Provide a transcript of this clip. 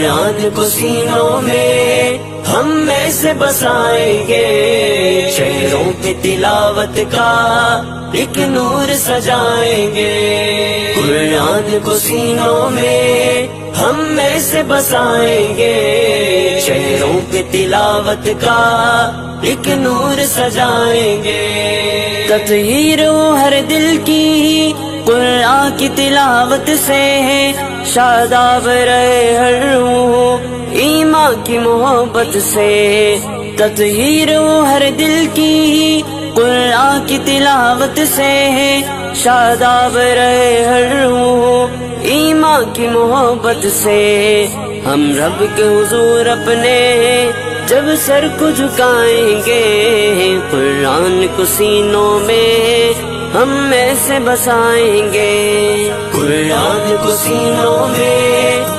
قرآن کو سینوں میں ہم ایسے بسائیں گے، شہروں پہ تلاوت کا ایک نور سجائیں گے۔ قرآن کو سینوں میں ہم ایسے بسائیں گے، شہروں پہ تلاوت کا ایک نور سجائیں گے۔ تطہیر ہو ہر دل کی قرآن کی تلاوت سے، شاداب رہے ہر روح ایمان کی محبت سے۔ تطہیر ہو ہر دل کی قرآن کی تلاوت سے، شاداب رہے ہر روح ایمان کی محبت سے۔ ہم رب کے حضور اپنے جب سر کو جھکائیں گے، قرآن کو سینوں میں ہم ایسے بسائیں گے۔ قرآن کو سینوں میں